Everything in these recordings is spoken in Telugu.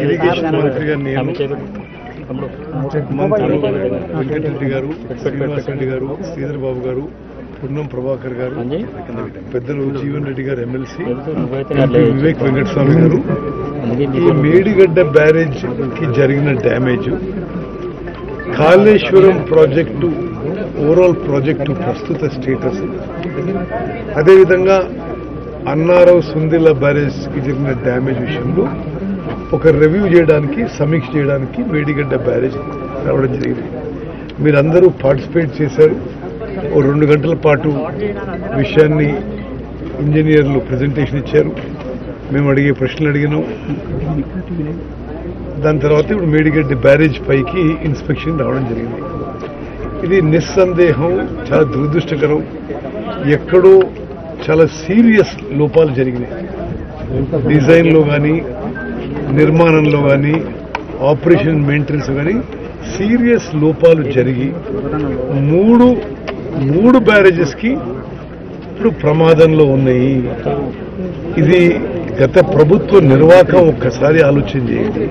ఇరిగేషన్ మంత్రి గారు నేను మంత్రులు వెంకటరెడ్డి గారు, శ్రీనివాసరెడ్డి గారు, శ్రీధర్ బాబు గారు, పున్నం ప్రభాకర్ గారు, పెద్దలు జీవన్ రెడ్డి గారు ఎమ్మెల్సీ, వివేక్ వెంకటస్వామి గారు ఈ మేడిగడ్డ బ్యారేజ్ కి జరిగిన damage, Kaleshwaram project overall project ప్రస్తుత స్టేటస్, అదేవిధంగా అన్నారావు సుందిల్ల బ్యారేజ్ కి జరిగిన డ్యామేజ్ విషయంలో ఒక రివ్యూ చేయడానికి, సమీక్ష చేయడానికి మేడిగడ్డ బ్యారేజ్ రావడం జరిగింది. మీరందరూ పార్టిసిపేట్ చేశారు. ఓ 2 గంటల పాటు విషయాన్ని ఇంజనీర్లు ప్రజెంటేషన్ ఇచ్చారు. మేము అడిగే ప్రశ్నలు అడిగినాం. దాని తర్వాత ఇప్పుడు మేడిగడ్డ బ్యారేజ్ పైకి ఇన్స్పెక్షన్ రావడం జరిగింది. ఇది నిస్సందేహం చాలా దురదృష్టకరం. ఎక్కడో చాలా సీరియస్ లోపాలు జరిగినాయి. డిజైన్లో కానీ, నిర్మాణంలో కానీ, ఆపరేషన్ మెయింటెనెన్స్ కానీ సీరియస్ లోపాలు జరిగి మూడు బ్యారేజెస్ కి ఇప్పుడు ప్రమాదంలో ఉన్నాయి. ఇది గత ప్రభుత్వ నిర్వాహకం ఒక్కసారి ఆలోచన చేయండి.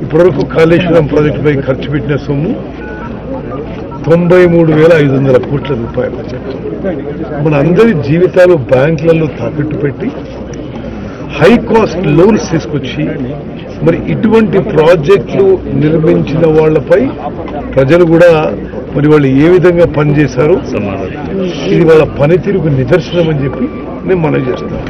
ఇప్పటివరకు కాళేశ్వరం ప్రాజెక్టుపై ఖర్చు పెట్టిన సొమ్ము 93,500 కోట్ల రూపాయలు. మన అందరి జీవితాలు బ్యాంకులలో తాకట్టు పెట్టి హై కాస్ట్ లోన్స్ తీసుకొచ్చి మరి ఇటువంటి ప్రాజెక్టులు నిర్మించిన వాళ్లపై ప్రజలు కూడా మరి వాళ్ళు ఏ విధంగా పనిచేశారో ఇది వాళ్ళ పనితీరుకు నిదర్శనం అని చెప్పి నేను మనవి చేస్తాను.